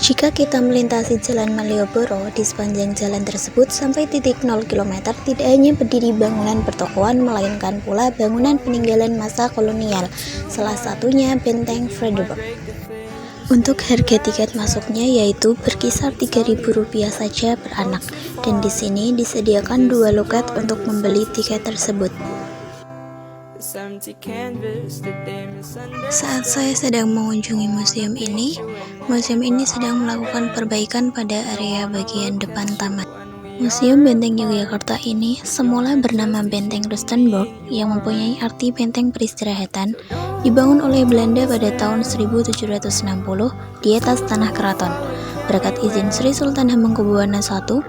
Jika kita melintasi Jalan Malioboro, di sepanjang jalan tersebut sampai titik 0 km tidak hanya berdiri bangunan pertokoan, melainkan pula bangunan peninggalan masa kolonial, salah satunya Benteng Vredenburg. Untuk harga tiket masuknya yaitu berkisar Rp3.000 saja per anak, dan di sini disediakan 2 loket untuk membeli tiket tersebut. Saat saya sedang mengunjungi museum ini sedang melakukan perbaikan pada area bagian depan taman. Museum Benteng Yogyakarta ini semula bernama Benteng Rustenburg yang mempunyai arti benteng peristirahatan, dibangun oleh Belanda pada tahun 1760 di atas tanah keraton. Berkat izin Sri Sultan Hamengkubuwono I,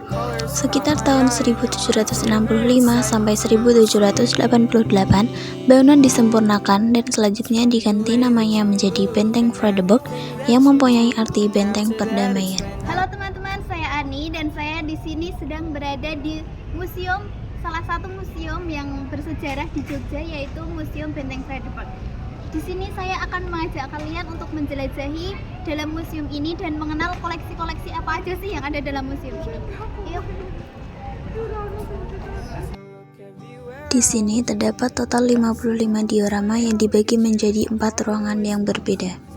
sekitar tahun 1765 sampai 1788, bangunan disempurnakan dan selanjutnya diganti namanya menjadi Benteng Vredenburg yang mempunyai arti benteng perdamaian. Halo teman-teman, saya Ani dan saya di sini sedang berada di museum, salah satu museum yang bersejarah di Jogja, yaitu Museum Benteng Vredenburg. Di sini saya akan mengajak kalian untuk menjelajahi dalam museum ini dan mengenal koleksi-koleksi apa aja sih yang ada dalam museum ini. Yuk. Di sini terdapat total 55 diorama yang dibagi menjadi 4 ruangan yang berbeda.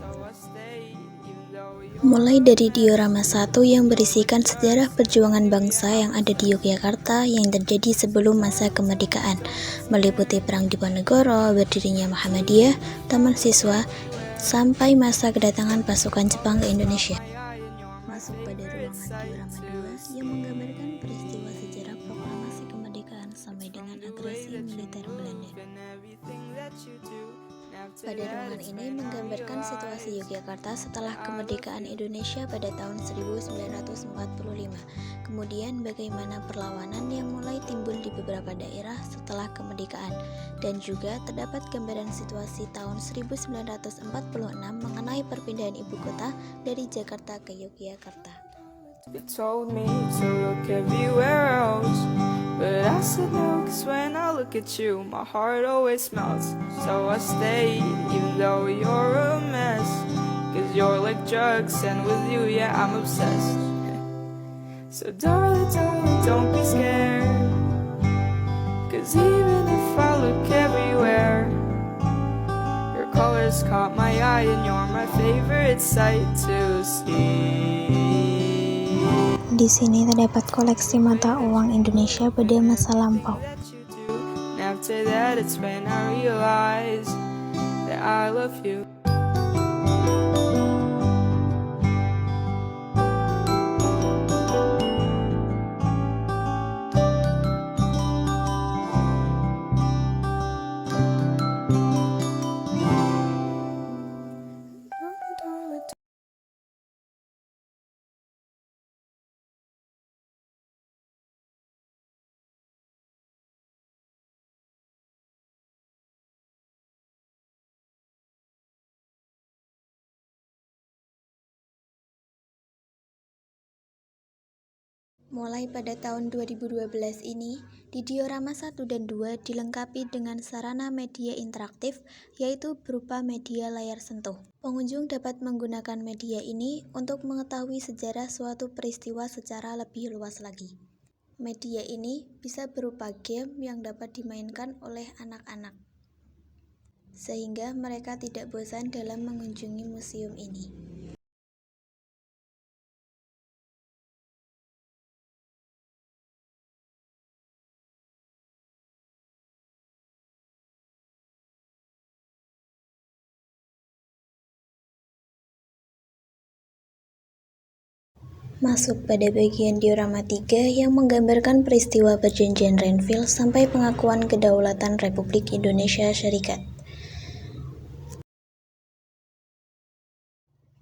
Mulai dari diorama 1 yang berisikan sejarah perjuangan bangsa yang ada di Yogyakarta yang terjadi sebelum masa kemerdekaan, meliputi Perang Diponegoro, berdirinya Muhammadiyah, Taman Siswa, sampai masa kedatangan pasukan Jepang ke Indonesia. Masuk pada ruangan diorama 2 yang menggambarkan peristiwa sejarah proklamasi kemerdekaan sampai dengan agresi militer Belanda. Pada ruangan ini menggambarkan situasi Yogyakarta setelah kemerdekaan Indonesia pada tahun 1945, kemudian bagaimana perlawanan yang mulai timbul di beberapa daerah setelah kemerdekaan, dan juga terdapat gambaran situasi tahun 1946 mengenai perpindahan ibu kota dari Jakarta ke Yogyakarta. You told me to look everywhere else, but I said no, cause when I look at you, my heart always melts. So I stayed, even though you're a mess, cause you're like drugs, and with you, yeah, I'm obsessed. So darling, darling, don't be scared, cause even if I look everywhere, your colors caught my eye, and you're my favorite sight to see. Di sini terdapat koleksi mata uang Indonesia pada masa lampau. After that, it's when I realize that I love you. Mulai pada tahun 2012 ini, di diorama 1 dan 2 dilengkapi dengan sarana media interaktif, yaitu berupa media layar sentuh. Pengunjung dapat menggunakan media ini untuk mengetahui sejarah suatu peristiwa secara lebih luas lagi. Media ini bisa berupa game yang dapat dimainkan oleh anak-anak, sehingga mereka tidak bosan dalam mengunjungi museum ini. Masuk pada bagian diorama 3 yang menggambarkan peristiwa perjanjian Renville sampai pengakuan kedaulatan Republik Indonesia Syarikat.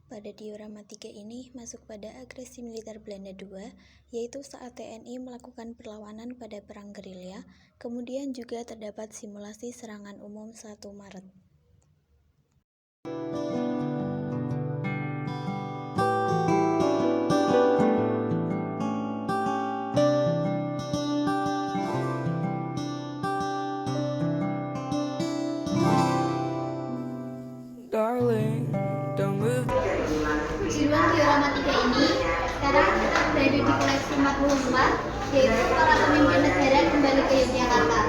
Pada diorama 3 ini masuk pada agresi militer Belanda II, yaitu saat TNI melakukan perlawanan pada perang gerilya, kemudian juga terdapat simulasi serangan umum 1 Maret. Darling, don't move. Di ruang diorama 3 ini yaitu para pemimpin negara kembali ke Yogyakarta.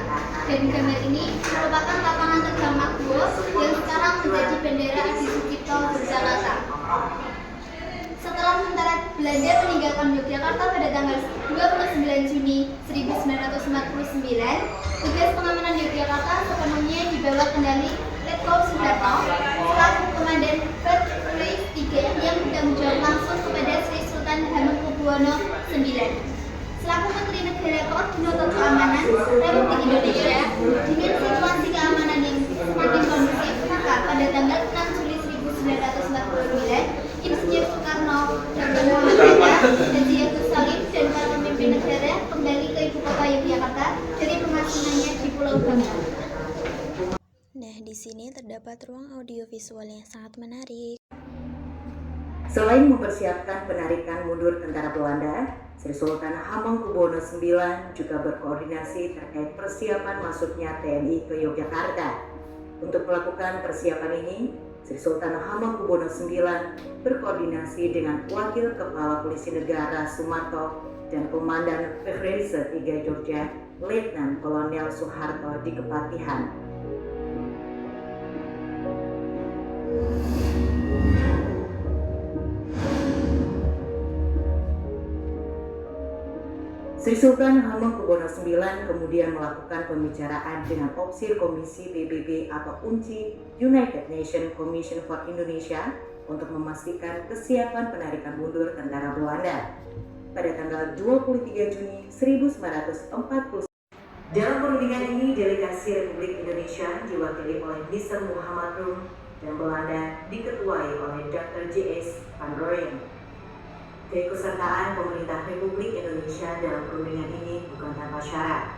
Dan gambar ini merupakan lapangan terbang Makbo yang sekarang menjadi bendera Adi Sucipto Yogyakarta. Setelah tentara Belanda meninggalkan Yogyakarta pada tanggal 29 Juni 1949, tugas pengamanan Yogyakarta sepenuhnya di bawah kendali Letkol Soeharto selaku Komandan Berkelis III yang bertanggung jawab langsung kepada Sri Sultan Hamengkubuwono IX. Selaku Menteri Negara Koordinator Keamanan Republik Indonesia, dengan situasi keamanan yang semakin kondusif, maka pada tanggal 6 Juli 1949, Insinyur Soekarno, Dr. Muhammad Hatta, Haji Agus Salim, dan para pemimpin negara kembali ke ibu kota Yogyakarta dari pengasingannya di Pulau Bangka. Nah, di sini terdapat ruang audiovisual yang sangat menarik. Selain mempersiapkan penarikan mundur tentara Belanda, Sri Sultan Hamengkubuwono IX juga berkoordinasi terkait persiapan masuknya TNI ke Yogyakarta. Untuk melakukan persiapan ini, Sri Sultan Hamengkubuwono IX berkoordinasi dengan Wakil Kepala Polisi Negara Sumarto dan Komandan Pevreise III Jogja, Letnan Kolonel Soeharto di Kepatihan. Sri Sultan Hamengkubuwono IX kemudian melakukan pembicaraan dengan Opsir Komisi PBB atau UNCI United Nations Commission for Indonesia untuk memastikan kesiapan penarikan mundur tentara Belanda. Pada tanggal 23 Juni 1940, dalam perundingan ini delegasi Republik Indonesia diwakili oleh Mr. Muhammad Rum dan Belanda diketuai oleh Dr. J.S. van Rooyen. Keikutsertaan pemerintah Republik Indonesia dalam perundingan ini bukan tanpa syarat.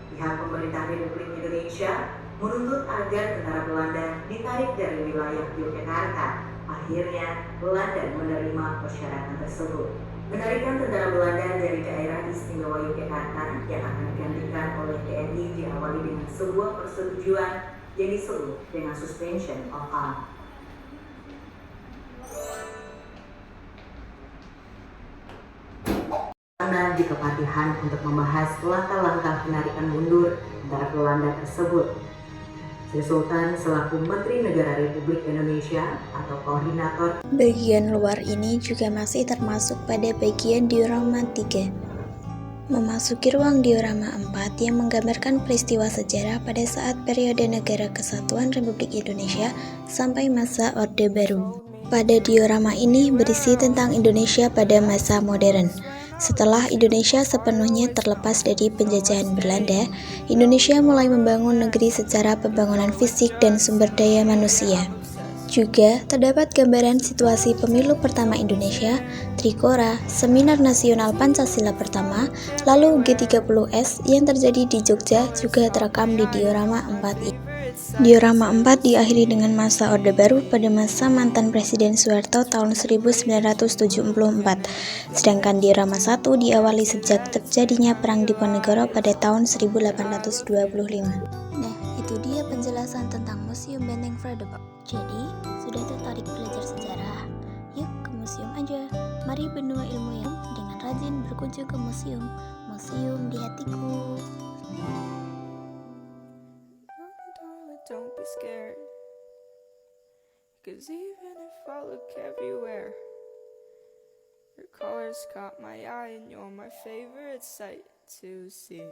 Pihak pemerintah Republik Indonesia menuntut agar tentara Belanda ditarik dari wilayah Yogyakarta. Akhirnya, Belanda menerima persyaratan tersebut. Penarikan tentara Belanda dari daerah istimewa Yogyakarta yang akan digantikan oleh TNI diawali dengan sebuah persetujuan yang disebut dengan suspension of arms. Di Kepatihan untuk membahas langkah-langkah penarikan mundur tentara Belanda tersebut. Sri Sultan selaku Menteri Negara Republik Indonesia atau Koordinator. Bagian luar ini juga masih termasuk pada bagian diorama 3. Memasuki ruang diorama 4 yang menggambarkan peristiwa sejarah pada saat periode Negara Kesatuan Republik Indonesia sampai masa Orde Baru. Pada diorama ini berisi tentang Indonesia pada masa modern. Setelah Indonesia sepenuhnya terlepas dari penjajahan Belanda, Indonesia mulai membangun negeri secara pembangunan fisik dan sumber daya manusia. Juga terdapat gambaran situasi pemilu pertama Indonesia, Trikora, Seminar Nasional Pancasila pertama, lalu G30S yang terjadi di Jogja juga terekam di diorama 4 ini. Diorama 4 diakhiri dengan masa Orde Baru pada masa mantan Presiden Soeharto tahun 1974, sedangkan diorama 1 diawali sejak terjadinya Perang Diponegoro pada tahun 1825. Nah, itu dia penjelasan tentang Museum Benteng Fredericton. Jadi, sudah tertarik belajar sejarah? Yuk ke museum aja. Mari benua ilmu yang dengan rajin berkunjung ke museum. Museum di hatiku. Don't be scared, 'cause even if I look everywhere, your colors caught my eye and you're my favorite sight to see.